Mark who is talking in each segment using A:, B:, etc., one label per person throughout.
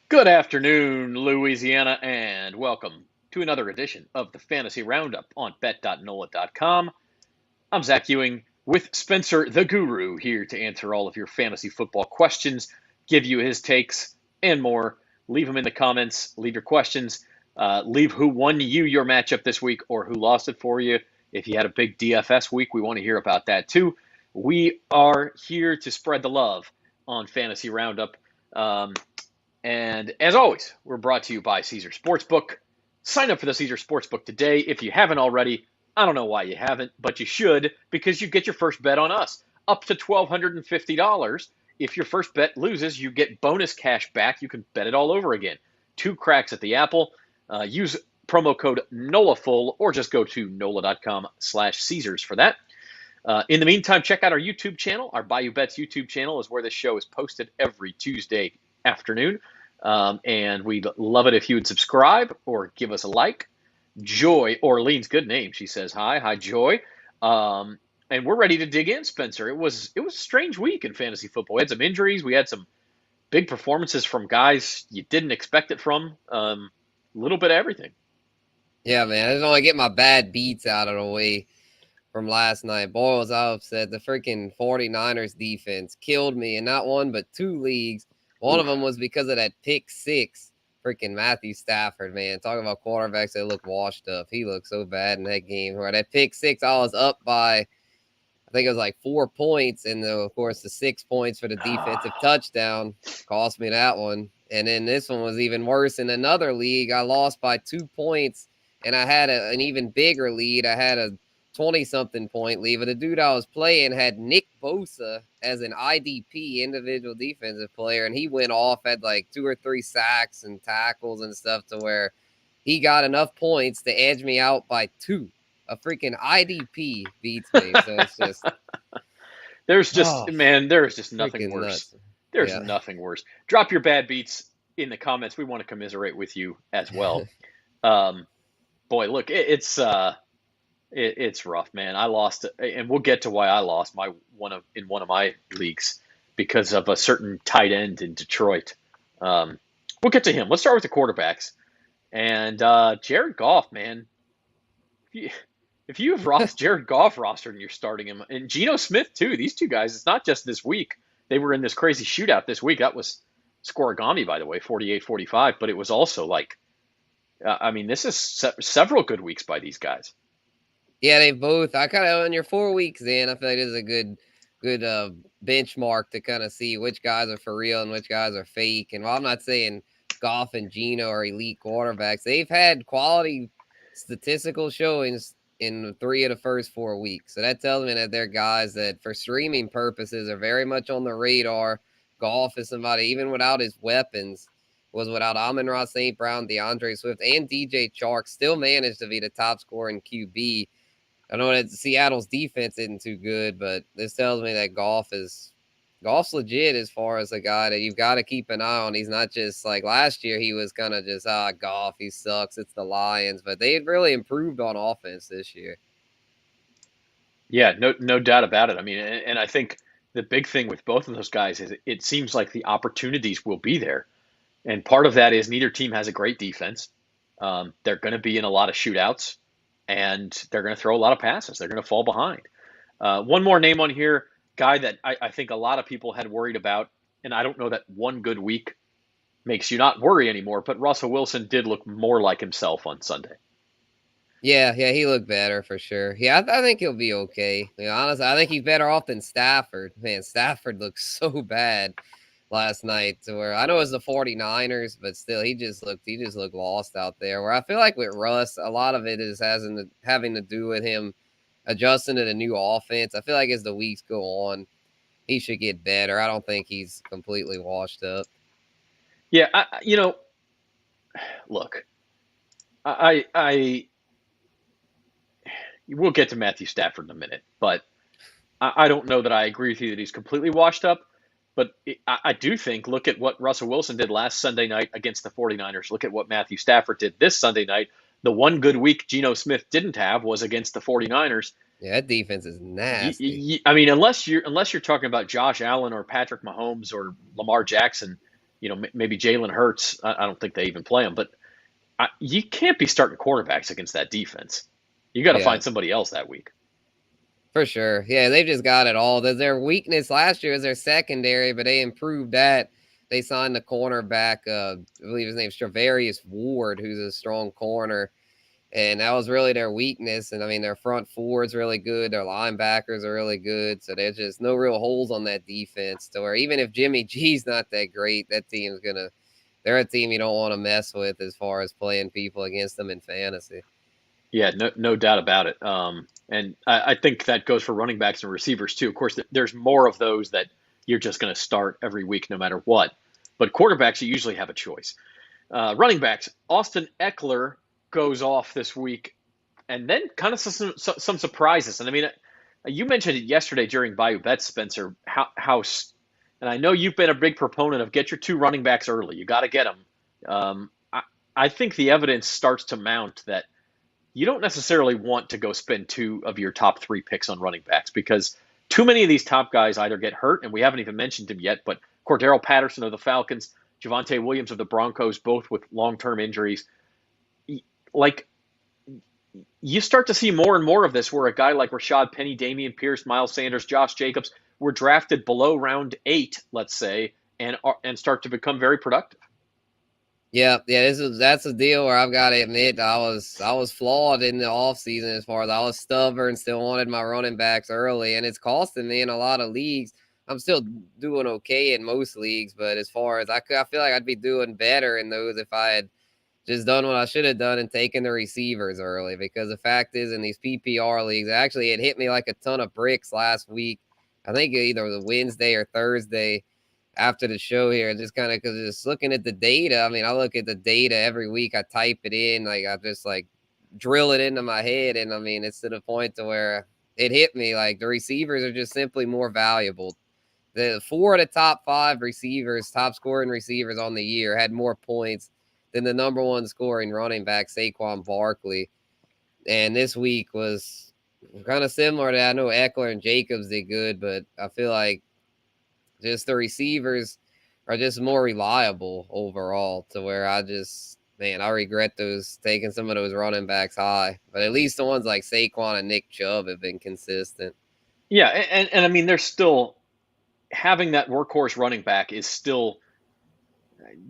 A: Good afternoon, Louisiana, and welcome to another edition of the Fantasy Roundup on bet.nola.com. I'm Zach Ewing with Spencer the Guru here to answer all of your fantasy football questions, give you his takes, and more. Leave them in the comments, leave your questions, leave who won you your matchup this week or who lost it for you. If you had a big DFS week, we want to hear about that too. We are here to spread the love on Fantasy Roundup. And as always, we're brought to you by Caesar Sportsbook. Sign up for the Caesar Sportsbook today if you haven't already. I don't know why you haven't, but you should because you get your first bet on us up to $1,250. If your first bet loses, you get bonus cash back. You can bet it all over again. 2 cracks at the apple. Use promo code NOLAFULL or just go to NOLA.com/Caesars for that. In the meantime, check out our YouTube channel. Our Bayou Bets YouTube channel is where this show is posted every Tuesday afternoon. And we'd love it if you would subscribe or give us a like. Joy, Orleans, good name. She says hi. Hi, Joy. And we're ready to dig in, Spencer. It was a strange week in fantasy football. We had some injuries. We had some big performances from guys you didn't expect it from. A little bit of everything.
B: Yeah, man. I just want to get my bad beats out of the way from last night. Boy, was I upset. The freaking 49ers defense killed me in not one but 2 leagues. One of them was because of that pick 6. Freaking Matthew Stafford, man. Talking about quarterbacks that look washed up. He looked so bad in that game. Where that pick 6, I was up by, I think it was like 4 points. And of course, the 6 points for the defensive touchdown cost me that one. And then this one was even worse. In another league, I lost by 2 points. And I had an even bigger lead. I had a 20-something point lead. But the dude I was playing had Nick Bosa as an IDP, individual defensive player, and he went off, had like 2 or 3 sacks and tackles and stuff to where he got enough points to edge me out by 2. A freaking IDP beats me. So it's just
A: There's just nothing worse.
B: Nuts.
A: There's nothing worse. Drop your bad beats in the comments. We want to commiserate with you as well. Boy, look, it's rough, man. I lost, and we'll get to why I lost in one of my leagues because of a certain tight end in Detroit. We'll get to him. Let's start with the quarterbacks. And Jared Goff, man. If you have Jared Goff rostered and you're starting him, and Geno Smith too, these 2 guys, it's not just this week. They were in this crazy shootout this week. That was Scorigami, by the way, 48-45, but it was also like, this is several good weeks by these guys.
B: Yeah, they both. I kind of, when you're 4 weeks in, I feel like this is a good benchmark to kind of see which guys are for real and which guys are fake. And while I'm not saying Goff and Geno are elite quarterbacks, they've had quality statistical showings in 3 of the first 4 weeks. So that tells me that they're guys that, for streaming purposes, are very much on the radar. Goff is somebody, even without his weapons, was without Amon-Ra St. Brown, DeAndre Swift, and DJ Chark, still managed to be the top scorer in QB. I know that Seattle's defense isn't too good, but this tells me that Goff's legit as far as a guy that you've got to keep an eye on. He's not just like last year. He was kind of just, Goff, he sucks. It's the Lions. But they really improved on offense this year.
A: Yeah, no doubt about it. And I think the big thing with both of those guys is it seems like the opportunities will be there. And part of that is neither team has a great defense. They're going to be in a lot of shootouts, and they're going to throw a lot of passes. They're going to fall behind. One more name on here, guy that I think a lot of people had worried about, and I don't know that one good week makes you not worry anymore, but Russell Wilson did look more like himself on Sunday.
B: Yeah, he looked better for sure. Yeah, I think he'll be okay. Honestly, I think he's better off than Stafford. Man, Stafford looked so bad last night to where I know it's the 49ers, but still he just looked lost out there. Where I feel like with Russ, a lot of it is having to do with him adjusting to the new offense. I feel like as the weeks go on, he should get better. I don't think he's completely washed up.
A: Yeah, look, we'll get to Matthew Stafford in a minute, but I don't know that I agree with you that he's completely washed up. But I do think, look at what Russell Wilson did last Sunday night against the 49ers. Look at what Matthew Stafford did this Sunday night. The one good week Geno Smith didn't have was against the 49ers.
B: Yeah, that defense is nasty.
A: Unless you're talking about Josh Allen or Patrick Mahomes or Lamar Jackson, maybe Jalen Hurts. I don't think they even play him, but you can't be starting quarterbacks against that defense. You got to
B: Yeah,
A: find somebody else that week.
B: for sure. Yeah, they've just got it all. Their weakness last year was their secondary, but they improved that. They signed the cornerback, I believe his name's Travarius Ward, who's a strong corner. And that was really their weakness. And I mean, their front four's really good. Their linebackers are really good. So there's just no real holes on that defense to where even if Jimmy G's not that great, they're a team you don't want to mess with as far as playing people against them in fantasy.
A: Yeah, no doubt about it. And I think that goes for running backs and receivers too. Of course, there's more of those that you're just going to start every week no matter what. But quarterbacks, you usually have a choice. Running backs, Austin Eckler goes off this week, and then kind of some surprises. And I mean, you mentioned it yesterday during Bayou Bets, Spencer, how and I know you've been a big proponent of get your 2 running backs early. You got to get them. I think the evidence starts to mount that you don't necessarily want to go spend 2 of your top 3 picks on running backs because too many of these top guys either get hurt, and we haven't even mentioned him yet, but Cordarrelle Patterson of the Falcons, Javonte Williams of the Broncos, both with long-term injuries. Like, you start to see more and more of this where a guy like Rashad Penny, Dameon Pierce, Miles Sanders, Josh Jacobs were drafted below round 8, let's say, and start to become very productive.
B: Yeah, that's a deal where I've got to admit I was flawed in the offseason as far as I was stubborn, still wanted my running backs early, and it's costing me in a lot of leagues. I'm still doing okay in most leagues, but as far as I feel like I'd be doing better in those if I had just done what I should have done and taken the receivers early. Because the fact is, in these PPR leagues, actually it hit me like a ton of bricks last week. I think either the Wednesday or Thursday after the show here, just kind of because just looking at the data. I mean, I look at the data every week. I type it in, like I just like drill it into my head, and I mean, it's to the point to where it hit me like the receivers are just simply more valuable. The 4 of the top 5 receivers, top scoring receivers on the year, had more points than the number 1 scoring running back, Saquon Barkley. And this week was kind of similar to, I know Eckler and Jacobs did good, but I feel like just the receivers are just more reliable overall to where I regret taking some of those running backs high. But at least the ones like Saquon and Nick Chubb have been consistent.
A: Yeah, and I mean, there's still having that workhorse running back is still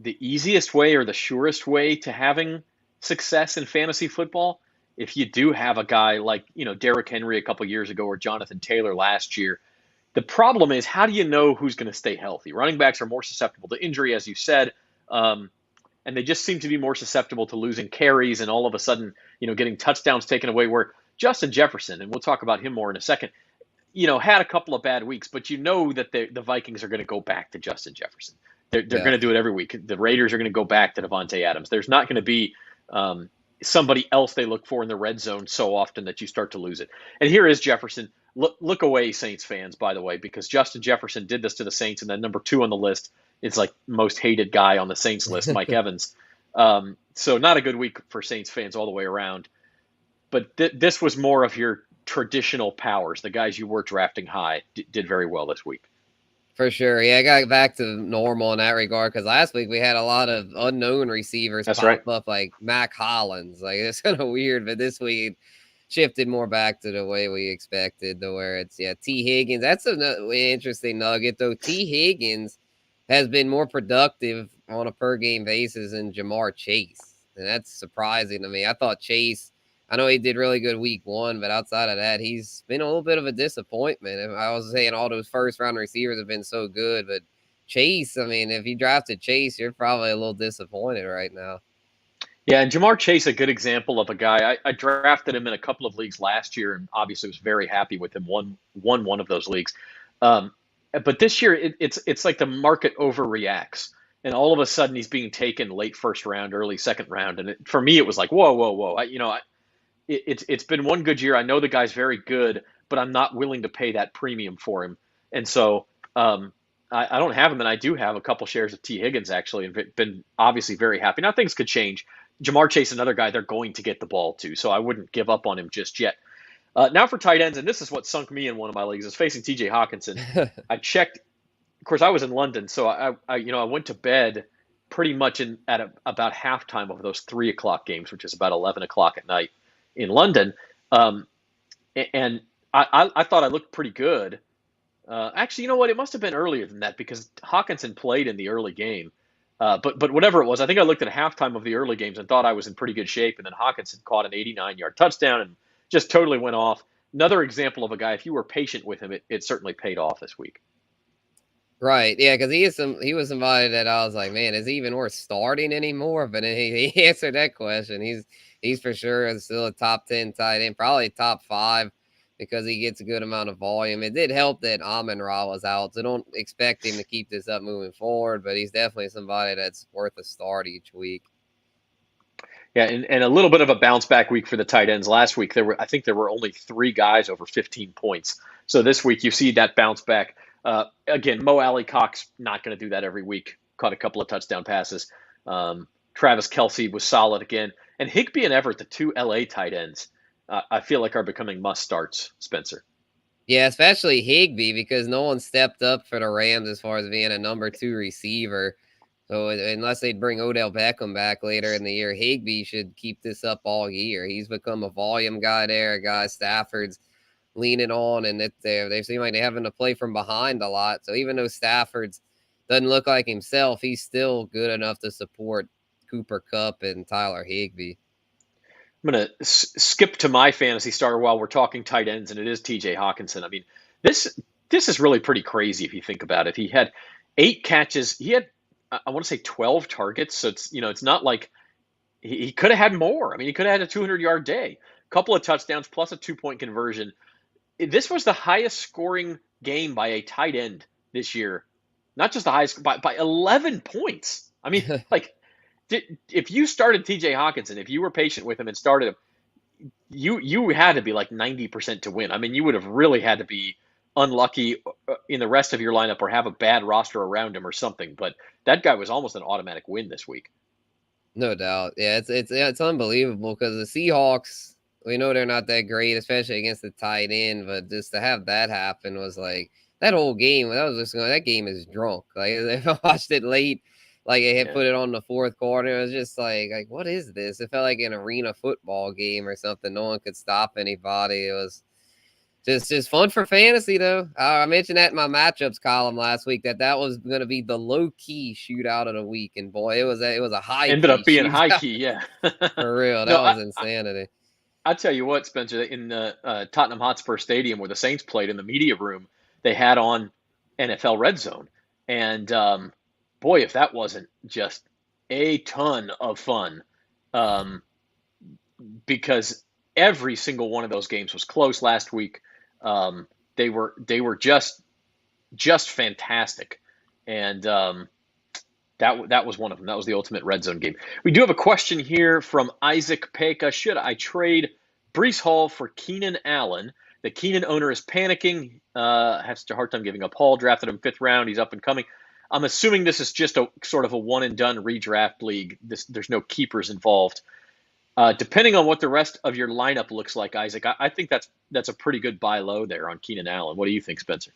A: the easiest way or the surest way to having success in fantasy football. If you do have a guy like, Derrick Henry a couple years ago or Jonathan Taylor last year, the problem is how do you know who's going to stay healthy? Running backs are more susceptible to injury, as you said, and they just seem to be more susceptible to losing carries and all of a sudden, getting touchdowns taken away. Where Justin Jefferson, and we'll talk about him more in a second, had a couple of bad weeks, but you know that the Vikings are going to go back to Justin Jefferson. They're going to do it every week. The Raiders are going to go back to Davante Adams. There's not going to be somebody else they look for in the red zone so often that you start to lose it. And here is Jefferson. Look away, Saints fans, by the way, because Justin Jefferson did this to the Saints, and then number 2 on the list is like most hated guy on the Saints list, Mike Evans. So not a good week for Saints fans all the way around. But this was more of your traditional powers. The guys you were drafting high did very well this week.
B: For sure. Yeah, I got back to normal in that regard because last week we had a lot of unknown receivers pop up like Mac Hollins. Like, it's kind of weird, but this week shifted more back to the way we expected, to where it's, T. Higgins. That's an interesting nugget, though. T. Higgins has been more productive on a per-game basis than Jamar Chase, and that's surprising to me. I thought Chase, I know he did really good week 1, but outside of that, he's been a little bit of a disappointment. I was saying all those first-round receivers have been so good, but Chase, I mean, if you drafted Chase, you're probably a little disappointed right now.
A: Yeah, and Jamar Chase, a good example of a guy. I drafted him in a couple of leagues last year, and obviously was very happy with him. Won one of those leagues, but this year it's like the market overreacts, and all of a sudden he's being taken late first round, early second round, and for me it was like whoa. It's been one good year. I know the guy's very good, but I'm not willing to pay that premium for him, and so I don't have him, and I do have a couple shares of T. Higgins actually, and been obviously very happy. Now things could change. Jamar Chase, another guy they're going to get the ball to, so I wouldn't give up on him just yet. Now for tight ends, and this is what sunk me in one of my leagues, is facing T.J. Hawkinson. I checked of course, I was in London, so I went to bed pretty much about halftime of those 3 o'clock games, which is about 11 o'clock at night in London. Um, and I thought I looked pretty good. Actually, you know what? It must have been earlier than that because Hawkinson played in the early game. But whatever it was, I think I looked at halftime of the early games and thought I was in pretty good shape. And then Hawkinson caught an 89-yard touchdown and just totally went off. Another example of a guy, if you were patient with him, it certainly paid off this week.
B: Right. Yeah, because he was somebody that I was like, man, is he even worth starting anymore? But he answered that question. He's for sure still a top 10 tight end, probably top 5 because he gets a good amount of volume. It did help that Amon-Ra was out, so don't expect him to keep this up moving forward, but he's definitely somebody that's worth a start each week.
A: Yeah, and a little bit of a bounce back week for the tight ends. Last week I think there were only 3 guys over 15 points. So this week you see that bounce back. Again, Mo Alley Cox not going to do that every week. Caught a couple of touchdown passes. Travis Kelce was solid again, and Higbee and Everett, the 2 LA tight ends, I feel like are becoming must starts. Spencer.
B: Yeah, especially Higbee because no one stepped up for the Rams as far as being a number 2 receiver. So unless they'd bring Odell Beckham back later in the year, Higbee should keep this up all year. He's become a volume guy there, a guy Stafford's leaning on, and they seem like they're having to play from behind a lot. So even though Stafford's doesn't look like himself, he's still good enough to support Cooper Kupp and Tyler Higbee.
A: I'm going to skip to my fantasy starter while we're talking tight ends, and it is TJ Hawkinson. I mean, this is really pretty crazy if you think about it. He had 8 catches. He had, I want to say 12 targets. So it's not like he could have had more. I mean, he could have had a 200-yard day, a couple of touchdowns plus a 2-point conversion. This was the highest scoring game by a tight end this year. Not just the highest, by 11 points. I mean, like, if you started TJ Hawkinson, if you were patient with him and started him, you had to be like 90% to win. I mean, you would have really had to be unlucky in the rest of your lineup or have a bad roster around him or something. But that guy was almost an automatic win this week.
B: No doubt. Yeah, it's unbelievable because the Seahawks, we know they're not that great, especially against the tight end. But just to have that happen was like that whole game. That game is drunk. Like if I watched it late, like it had put it on the 4th quarter. It was just like what is this? It felt like an arena football game or something. No one could stop anybody. It was just fun for fantasy, though. I mentioned that in my matchups column last week that was going to be the low key shootout of the week, and boy, it was a high.
A: Ended up being
B: shootout.
A: High key, yeah.
B: For real, that was insanity.
A: I tell you what, Spencer, in the Tottenham Hotspur Stadium where the Saints played in the media room, they had on NFL Red Zone, and boy, if that wasn't just a ton of fun, because every single one of those games was close last week. They were just fantastic, and that was one of them. That was the ultimate red zone game. We do have a question here from Isaac Peka. Should I trade Breece Hall for Keenan Allen? The Keenan owner is panicking. Has such a hard time giving up Hall. Drafted him 5th round. He's up and coming. I'm assuming this is just a sort of a one and done redraft league. There's no keepers involved. Depending on what the rest of your lineup looks like, Isaac, I think that's a pretty good buy low there on Keenan Allen. What do you think, Spencer?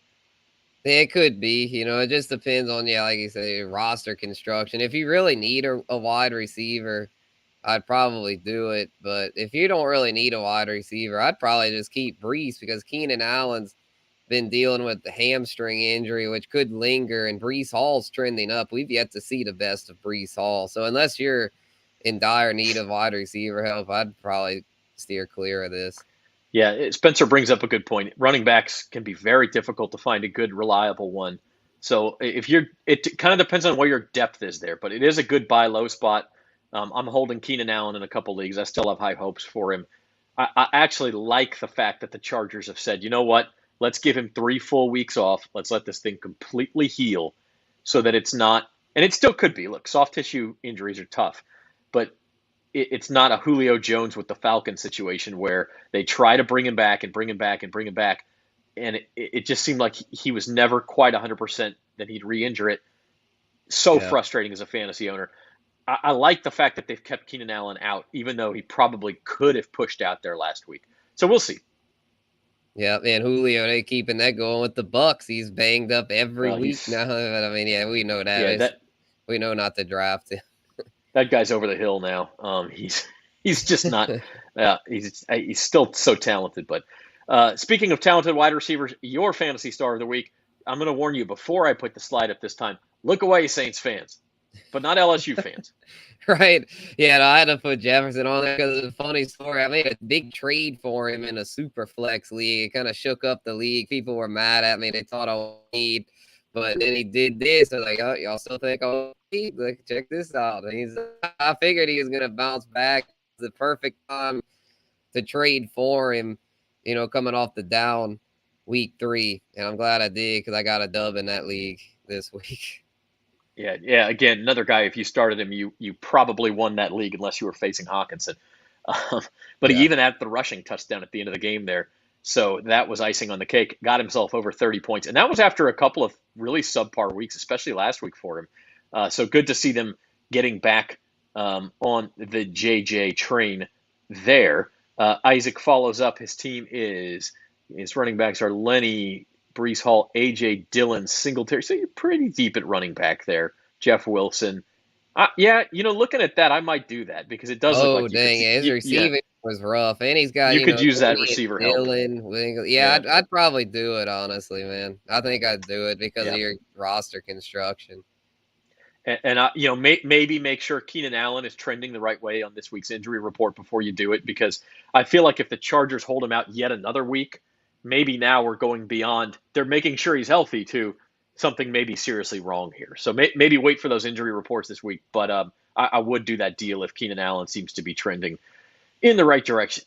B: It could be. It just depends on, like you say, roster construction. If you really need a wide receiver, I'd probably do it. But if you don't really need a wide receiver, I'd probably just keep Breece because Keenan Allen's been dealing with the hamstring injury, which could linger, and Breece Hall's trending up. We've yet to see the best of Breece Hall. So unless you're in dire need of wide receiver help, I'd probably steer clear of this.
A: Yeah, Spencer brings up a good point. Running backs can be very difficult to find a good, reliable one. So it kind of depends on where your depth is there, but it is a good buy low spot. I'm holding Keenan Allen in a couple leagues. I still have high hopes for him. I actually like the fact that the Chargers have said, you know what? Let's give him 3 full weeks off. Let's let this thing completely heal so that it's not, and it still could be. Look, soft tissue injuries are tough, but it's not a Julio Jones with the Falcons situation where they try to bring him back and bring him back and bring him back. And it just seemed like he was never quite 100%, then he'd re-injure it. So frustrating as a fantasy owner. I like the fact that they've kept Keenan Allen out, even though he probably could have pushed out there last week. So we'll see.
B: Yeah, man, Julio, they keeping that going with the Bucks. He's banged up every
A: Well,
B: week
A: he's
B: now. But I mean, yeah, we know that.
A: yeah
B: We know not to draft him.
A: that guy's over the hill now. He's just not. He's still so talented. But speaking of talented wide receivers, your fantasy star of the week. I'm going to warn you before I put the slide up this time. Look away, Saints fans, but not LSU fans.
B: Right? Yeah, no, I had to put Jefferson on there because it's a funny story. I made a big trade for him in a super flex league. It kind of shook up the league. People were mad at me. They thought I would need, but then he did this. They're like, oh, y'all still think I'll need? Like, check this out. And I figured he was gonna bounce back. It's the perfect time to trade for him, coming off the down week 3. And I'm glad I did because I got a dub in that league this week.
A: Yeah. Again, another guy. If you started him, you probably won that league unless you were facing Hawkinson. Um, but he
B: Yeah.
A: even had the rushing touchdown at the end of the game there, so that was icing on the cake. Got himself over 30 points, and that was after a couple of really subpar weeks, especially last week for him. So good to see them getting back on the JJ train there. Isaac follows up. His team his running backs are Lenny, Brees Hall, AJ Dillon, Singletary. So you're pretty deep at running back there. Jeff Wilson. Yeah, looking at that, I might do that because it does look
B: Oh,
A: like you could,
B: dang it. His
A: yeah,
B: receiving was rough. And he's got,
A: you could use that
B: Tony and
A: receiver help.
B: Dylan. Yeah,
A: Yeah,
B: I'd probably do it, honestly, man. I think I'd do it because of
A: yeah,
B: your roster construction.
A: and maybe make sure Keenan Allen is trending the right way on this week's injury report before you do it, because I feel like if the Chargers hold him out yet another week, maybe now we're going beyond. They're making sure he's healthy too. Something may be seriously wrong here. So maybe wait for those injury reports this week. But I would do that deal if Keenan Allen seems to be trending in the right direction.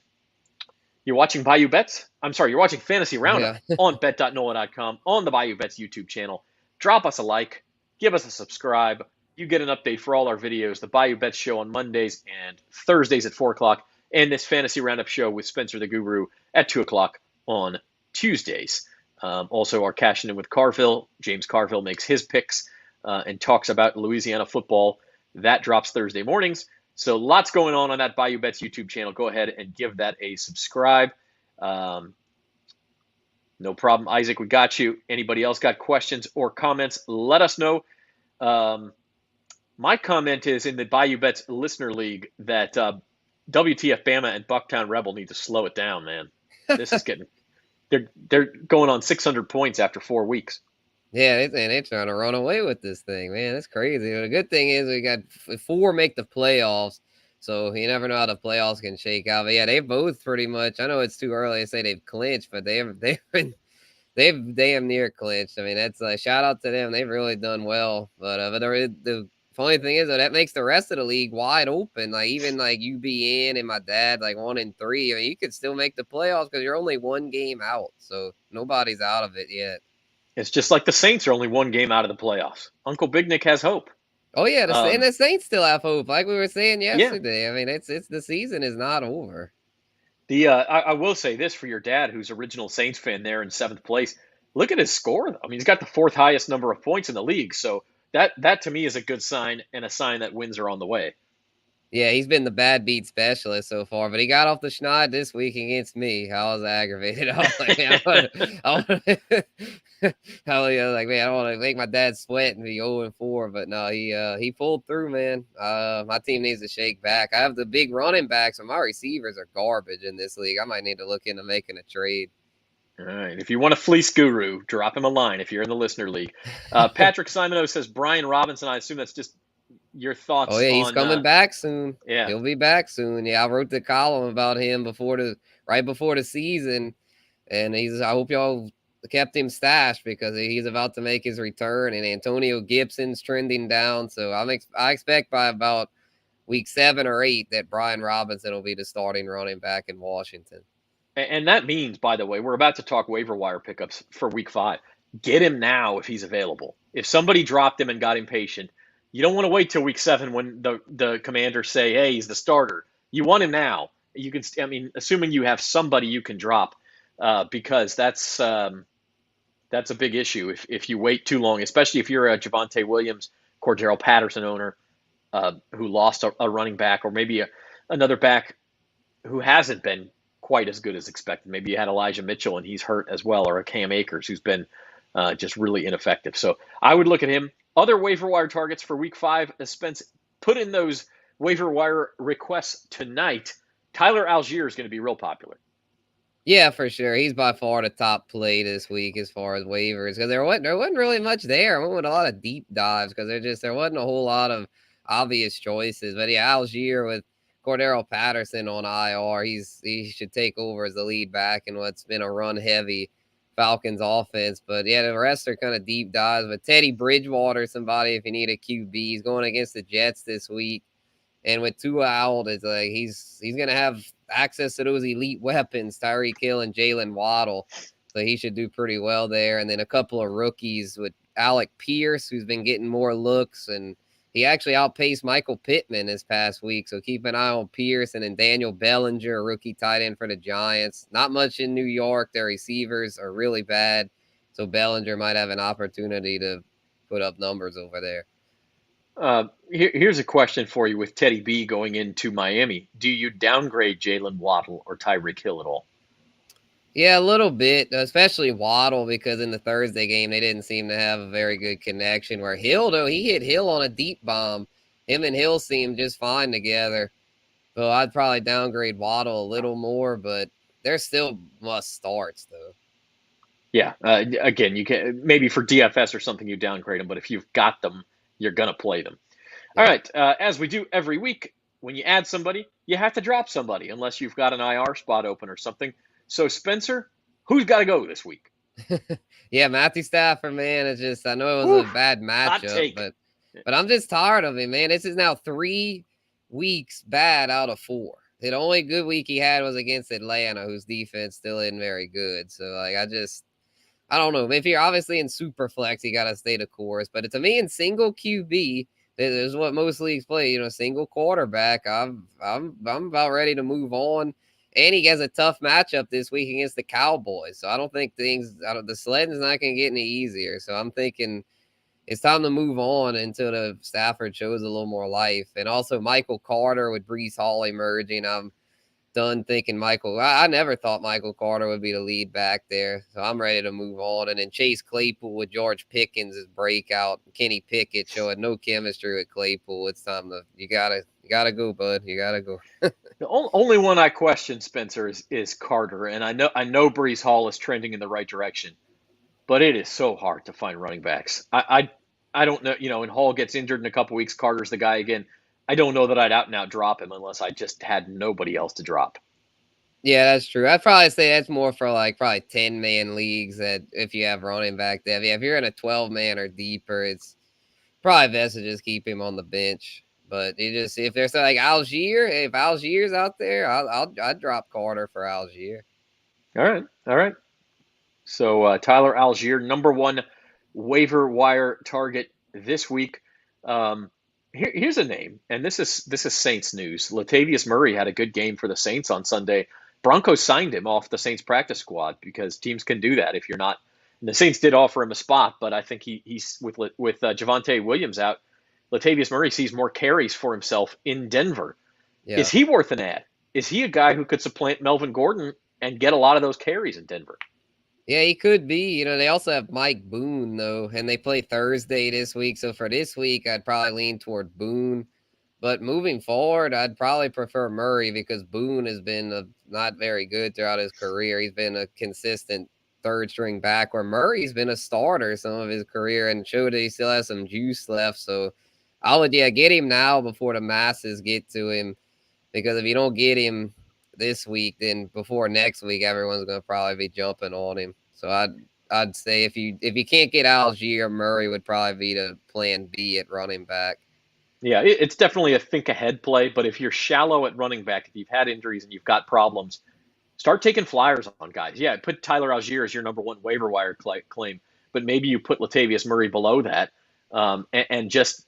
A: You're watching Bayou Bets? I'm sorry, you're watching Fantasy Roundup
B: Yeah.
A: on bet.nola.com on the Bayou Bets YouTube channel. Drop us a like, give us a subscribe. You get an update for all our videos. The Bayou Bets show on Mondays and Thursdays at 4 o'clock, and this Fantasy Roundup show with Spencer the Guru at 2 o'clock on Tuesdays. Also, our Cashing In with Carville. James Carville makes his picks and talks about Louisiana football. That drops Thursday mornings. So lots going on that Bayou Bets YouTube channel. Go ahead and give that a subscribe. No problem, Isaac. We got you. Anybody else got questions or comments? Let us know. My comment is in the Bayou Bets Listener League that WTF Bama and Bucktown Rebel need to slow it down, man. This is getting they're going on 600 points after 4 weeks.
B: Yeah, they're trying to run away with this thing, man. That's crazy. But the good thing is we got 4 make the playoffs, so you never know how the playoffs can shake out. But yeah, they both pretty much. I know it's too early to say they've clinched, but they've damn near clinched. I mean, that's a shout out to them. They've really done well. But the funny thing is that makes the rest of the league wide open. Like even like UBN and my dad, like 1 and 3. I mean, you could still make the playoffs because you're only 1 game out, so nobody's out of it yet.
A: It's just like the Saints are only 1 game out of the playoffs. Uncle Big Nick has hope.
B: Oh yeah, and the Saints still have hope, like we were saying yesterday.
A: Yeah.
B: I mean, it's the season is not over.
A: I will say this for your dad, who's original Saints fan there in 7th place. Look at his score, though. I mean, he's got the 4th highest number of points in the league. So that to me is a good sign and a sign that wins are on the way.
B: Yeah, he's been the bad beat specialist so far, but he got off the schneid this week against me. I was aggravated. I was like, man, I don't want to make my dad sweat and be 0-4, but no, he pulled through, man. My team needs to shake back. I have the big running backs, and my receivers are garbage in this league. I might need to look into making a trade.
A: All right. If you want to fleece Guru, drop him a line if you're in the listener league. Patrick Simoneau says Brian Robinson. I assume that's just your thoughts.
B: Oh yeah, he's coming back soon.
A: Yeah,
B: he'll be back soon. Yeah, I wrote the column about him right before the season, and I hope y'all kept him stashed because he's about to make his return. And Antonio Gibson's trending down, so I expect by about week 7 or 8 that Brian Robinson will be the starting running back in Washington.
A: And that means, by the way, we're about to talk waiver wire pickups for week 5. Get him now if he's available. If somebody dropped him and got impatient, you don't want to wait till week 7 when the Commanders say, hey, he's the starter. You want him now. You can, assuming you have somebody you can drop, because that's a big issue if you wait too long, especially if you're a Javonte Williams, Cordarrelle Patterson owner who lost a running back, or maybe another back who hasn't been quite as good as expected. Maybe you had Elijah Mitchell and he's hurt as well, or a Cam Akers who's been just really ineffective. So I would look at him. Other waiver wire targets for week 5, Spence, put in those waiver wire requests tonight. Tyler Algier is going to be real popular.
B: Yeah, for sure. He's by far the top play this week as far as waivers, because there wasn't really much there. I went with a lot of deep dives because there wasn't a whole lot of obvious choices. But yeah, Algier with Cordarrelle Patterson on IR, he should take over as the lead back in what's been a run heavy Falcons offense. But yeah, the rest are kind of deep dives. But Teddy Bridgewater, somebody if you need a QB, he's going against the Jets this week. And with Tua out, it's like he's gonna have access to those elite weapons, Tyreek Hill and Jalen Waddle. So he should do pretty well there. And then a couple of rookies with Alec Pierce, who's been getting more looks, and he actually outpaced Michael Pittman this past week. So keep an eye on Pierce. And then Daniel Bellinger, a rookie tight end for the Giants. Not much in New York. Their receivers are really bad. So Bellinger might have an opportunity to put up numbers over there.
A: Here's a question for you with Teddy B going into Miami. Do you downgrade Jalen Waddle or Tyreek Hill at all?
B: Yeah, a little bit, especially Waddle, because in the Thursday game, they didn't seem to have a very good connection. Where Hill, though, he hit Hill on a deep bomb. Him and Hill seemed just fine together. So I'd probably downgrade Waddle a little more, but they're still must starts, though.
A: Yeah, again, you can maybe for DFS or something you downgrade them, but if you've got them, you're going to play them. Yeah. All right, as we do every week, when you add somebody, you have to drop somebody unless you've got an IR spot open or something. So, Spencer, who's got to go this week?
B: Yeah, Matthew Stafford, man. It's just, I know it was a bad matchup, but I'm just tired of it, man. This is now 3 weeks bad out of 4. The only good week he had was against Atlanta, whose defense still isn't very good. So, like, I don't know. If you're obviously in super flex, you got to stay the course. But to me, in single QB, this is what most leagues play. Single quarterback. I'm about ready to move on. And he has a tough matchup this week against the Cowboys. So I don't think the sledding's not going to get any easier. So I'm thinking it's time to move on until the Stafford shows a little more life. And also Michael Carter with Breece Hall emerging. I'm done thinking I never thought Michael Carter would be the lead back there. So I'm ready to move on. And then Chase Claypool with George Pickens' breakout. Kenny Pickett showing no chemistry with Claypool. It's time you gotta go, bud. You gotta go.
A: The only one I question, Spencer, is Carter. And I know Breece Hall is trending in the right direction, but it is so hard to find running backs. I don't know, and Hall gets injured in a couple weeks, Carter's the guy again. I don't know that I'd out and out drop him unless I just had nobody else to drop.
B: Yeah, that's true. I'd probably say that's more for probably 10-man leagues that if you have running back there. Yeah, if you're in a 12-man or deeper, it's probably best to just keep him on the bench. But if there's Algier, if Algier's out there, I'd drop Carter for Algier.
A: All right. So Tyler Algier, number 1 waiver wire target this week. Here's a name, and this is Saints news. Latavius Murray had a good game for the Saints on Sunday. Broncos signed him off the Saints practice squad because teams can do that if you're not. And the Saints did offer him a spot, but I think he's with Javonte Williams out. Latavius Murray sees more carries for himself in Denver. Yeah. Is he worth an ad? Is he a guy who could supplant Melvin Gordon and get a lot of those carries in Denver?
B: Yeah, he could be. They also have Mike Boone, though, and they play Thursday this week. So for this week, I'd probably lean toward Boone. But moving forward, I'd probably prefer Murray because Boone has been not very good throughout his career. He's been a consistent third-string back, where Murray's been a starter some of his career and showed that he still has some juice left. So I would, get him now before the masses get to him, because if you don't get him this week, then before next week, everyone's going to probably be jumping on him. So I'd say if you can't get Algier, Murray would probably be the plan B at running back.
A: Yeah, it's definitely a think ahead play, but if you're shallow at running back, if you've had injuries and you've got problems, start taking flyers on guys. Yeah, put Tyler Algier as your number 1 waiver wire claim, but maybe you put Latavius Murray below that, and just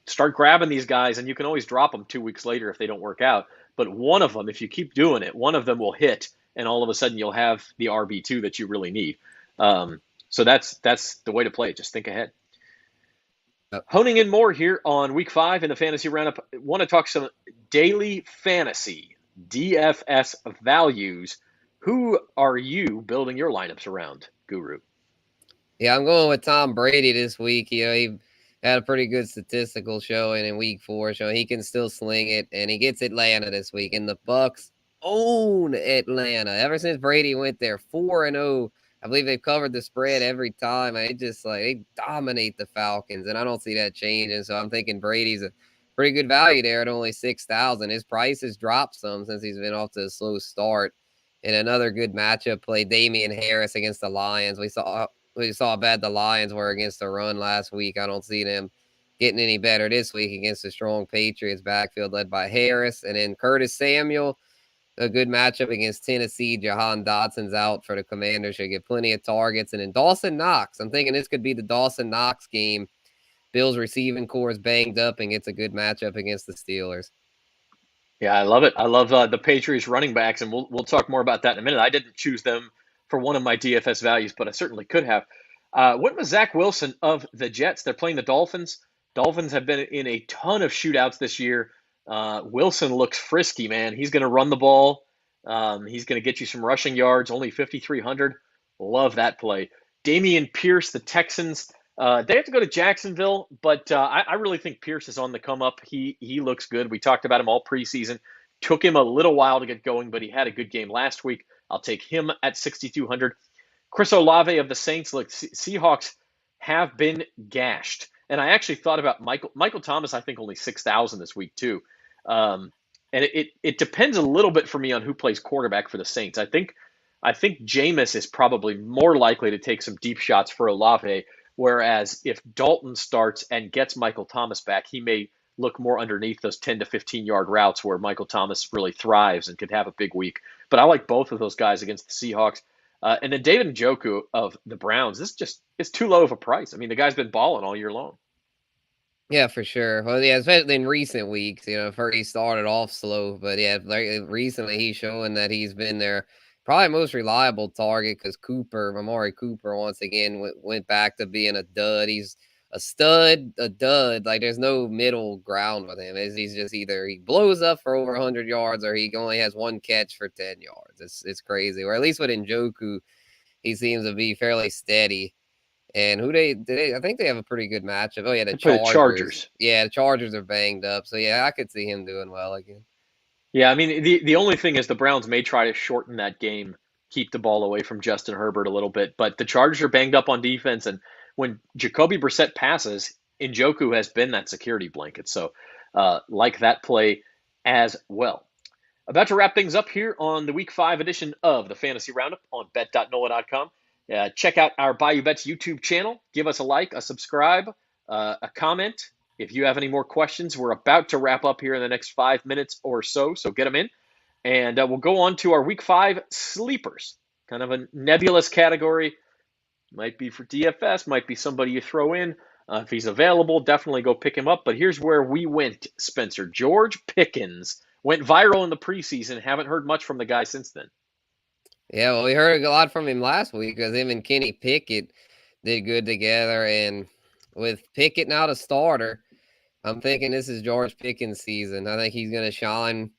A: start grabbing these guys, and you can always drop them 2 weeks later if they don't work out. But one of them, if you keep doing it, one of them will hit, and all of a sudden you'll have the RB2 that you really need. So that's the way to play it. Just think ahead. Honing in more here on week 5 in the fantasy roundup. I want to talk some daily fantasy DFS values. Who are you building your lineups around, Guru?
B: Yeah, I'm going with Tom Brady this week. He had a pretty good statistical showing in week 4, so he can still sling it, and he gets Atlanta this week. And the Bucks own Atlanta. Ever since Brady went there, 4-0. I believe they've covered the spread every time. They just they dominate the Falcons, and I don't see that changing. So I'm thinking Brady's a pretty good value there at only 6,000. His price has dropped some since he's been off to a slow start. In another good matchup, play Damian Harris against the Lions. We saw how bad the Lions were against the run last week. I don't see them getting any better this week against a strong Patriots backfield led by Harris. And then Curtis Samuel, a good matchup against Tennessee. Jahan Dotson's out for the Commanders. Should get plenty of targets. And then Dawson Knox. I'm thinking this could be the Dawson Knox game. Bills receiving core is banged up and gets a good matchup against the Steelers.
A: Yeah, I love it. I love the Patriots running backs, and we'll talk more about that in a minute. I didn't choose them for one of my DFS values, but I certainly could have. Went with Zach Wilson of the Jets. They're playing the Dolphins. Dolphins have been in a ton of shootouts this year. Wilson looks frisky, man. He's going to run the ball. He's going to get you some rushing yards, only 5,300. Love that play. Damian Pierce, the Texans. They have to go to Jacksonville, but I really think Pierce is on the come up. He looks good. We talked about him all preseason. Took him a little while to get going, but he had a good game last week. I'll take him at 6,200. Chris Olave of the Saints. Look, Seahawks have been gashed. And I actually thought about Michael Thomas, I think only 6,000 this week too. And it depends a little bit for me on who plays quarterback for the Saints. I think Jameis is probably more likely to take some deep shots for Olave, whereas if Dalton starts and gets Michael Thomas back, he may look more underneath those 10 to 15-yard routes where Michael Thomas really thrives and could have a big week. But I like both of those guys against the Seahawks. And then David Njoku of the Browns, it's too low of a price. I mean, the guy's been balling all year long.
B: Yeah, for sure. Well, yeah, especially in recent weeks, first he started off slow, but yeah, recently he's showing that he's been their probably most reliable target because Amari Cooper, once again went back to being a dud. He's a stud, a dud. Like there's no middle ground with him. He's just either he blows up for over 100 yards or he only has one catch for 10 yards. It's crazy. Or at least with Njoku, he seems to be fairly steady. And I think they have a pretty good matchup. Oh yeah, the Chargers. Yeah, the Chargers are banged up. So yeah, I could see him doing well again.
A: Yeah, I mean the only thing is the Browns may try to shorten that game, keep the ball away from Justin Herbert a little bit, but the Chargers are banged up on defense, and when Jacoby Brissett passes, Njoku has been that security blanket. So like that play as well. About to wrap things up here on the Week 5 edition of the Fantasy Roundup on bet.nola.com. Check out our Bayou Bets YouTube channel. Give us a like, a subscribe, a comment. If you have any more questions, we're about to wrap up here in the next 5 minutes or so, so get them in. And we'll go on to our Week 5 sleepers, kind of a nebulous category. Might be for DFS, might be somebody you throw in. If he's available, definitely go pick him up. But here's where we went, Spencer. George Pickens went viral in the preseason. Haven't heard much from the guy since then.
B: Yeah, well, we heard a lot from him last week because him and Kenny Pickett did good together. And with Pickett now the starter, I'm thinking this is George Pickens' season. I think he's going to shine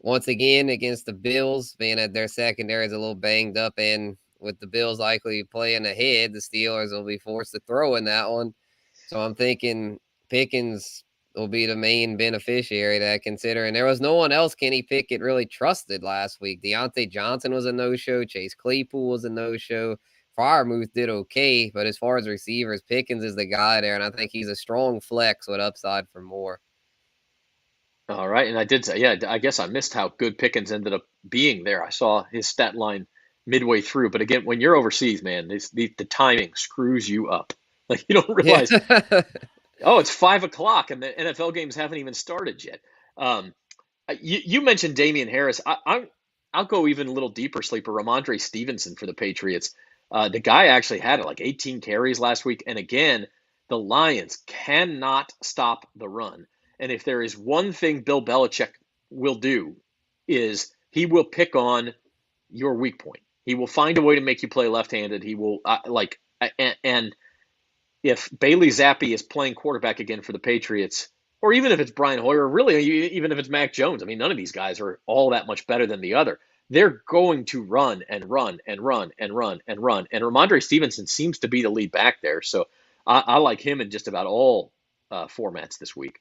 B: once again against the Bills, being that their secondary is a little banged up. And with the Bills likely playing ahead, the Steelers will be forced to throw in that one. So I'm thinking Pickens will be the main beneficiary of that, considering there was no one else Kenny Pickett really trusted last week. Deontay Johnson was a no-show. Chase Claypool was a no-show. Freiermuth did okay, but as far as receivers, Pickens is the guy there, and I think he's a strong flex with upside for more.
A: All right, and I did say, yeah, I guess I missed how good Pickens ended up being there. I saw his stat line midway through, but again, when you're overseas, man, the timing screws you up. Like you don't realize, oh, it's 5 o'clock and the NFL games haven't even started yet. You mentioned Damian Harris. I'll go even a little deeper sleeper. Ramondre Stevenson for the Patriots. The guy actually had like 18 carries last week, and again, the Lions cannot stop the run. And if there is one thing Bill Belichick will do, is he will pick on your weak point. He will find a way to make you play left-handed. He will and if Bailey Zappi is playing quarterback again for the Patriots, or even if it's Brian Hoyer, really, even if it's Mac Jones. I mean, none of these guys are all that much better than the other. They're going to run and run and run and run and run. And Ramondre Stevenson seems to be the lead back there. So I like him in just about all formats this week.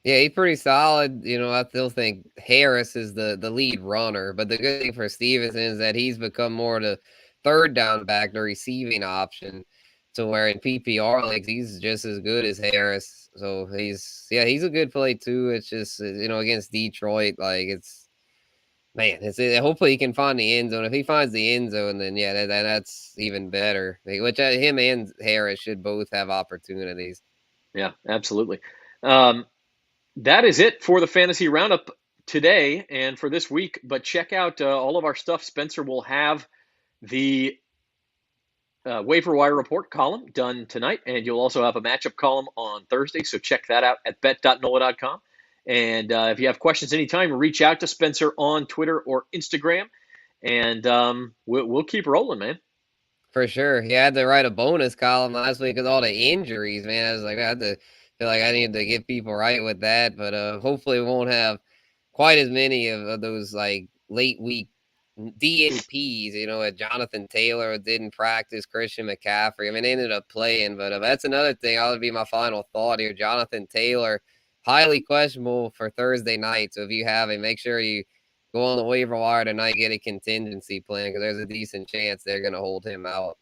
B: Yeah, he's pretty solid. I still think Harris is the lead runner, but the good thing for Stevenson is that he's become more the third down back, the receiving option, to where in PPR leagues he's just as good as Harris. So he's a good play too. It's just against Detroit, like hopefully he can find the end zone. If he finds the end zone, then that's even better. Which him and Harris should both have opportunities.
A: Yeah, absolutely. That is it for the Fantasy Roundup today and for this week. But check out all of our stuff. Spencer will have the waiver wire report column done tonight, and you'll also have a matchup column on Thursday. So check that out at bet.nola.com. And if you have questions anytime, reach out to Spencer on Twitter or Instagram, and we'll keep rolling, man.
B: For sure. He had to write a bonus column last week because all the injuries, man. I was like, I had to feel like I needed to get people right with that. But hopefully we won't have quite as many of those like late week DNPs. Jonathan Taylor didn't practice, Christian McCaffrey. I mean, they ended up playing, but that's another thing. That would be my final thought here. Jonathan Taylor, highly questionable for Thursday night. So if you have him, make sure you go on the waiver wire tonight, get a contingency plan because there's a decent chance they're going to hold him out.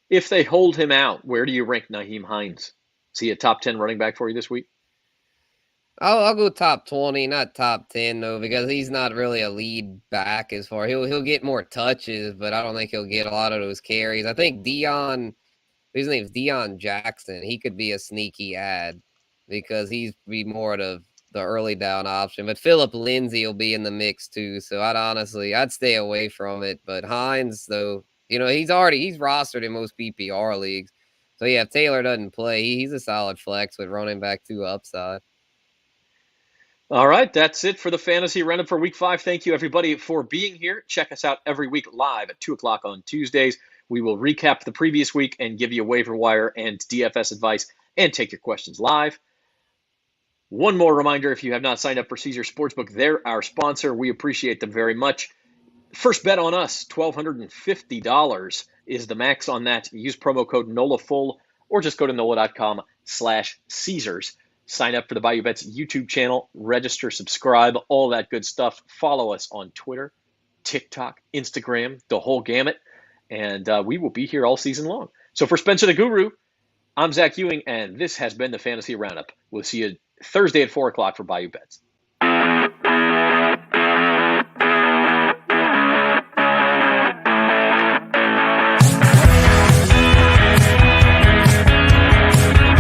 A: If they hold him out, where do you rank Nyheim Hines? Is he a top 10 running back for you this week?
B: I'll go top 20, not top 10 though, because he's not really a lead back as far. He'll get more touches, but I don't think he'll get a lot of those carries. I think his name's Deion Jackson. He could be a sneaky ad because he's be more of the early down option. But Phillip Lindsay will be in the mix too. So I'd stay away from it. But Hines, though, he's rostered in most PPR leagues. So yeah, if Taylor doesn't play, he's a solid flex with running back 2 upside.
A: All right, that's it for the Fantasy Roundup for Week 5. Thank you, everybody, for being here. Check us out every week live at 2 o'clock on Tuesdays. We will recap the previous week and give you waiver wire and DFS advice and take your questions live. One more reminder, if you have not signed up for Caesar Sportsbook, they're our sponsor. We appreciate them very much. First bet on us, $1,250 is the max on that. Use promo code NOLAFULL or just go to NOLA.com/Caesars. Sign up for the Bayou Bets YouTube channel, register, subscribe, all that good stuff. Follow us on Twitter, TikTok, Instagram, the whole gamut. And we will be here all season long. So for Spencer the Guru, I'm Zach Ewing, and this has been the Fantasy Roundup. We'll see you Thursday at 4 o'clock for Bayou Bets.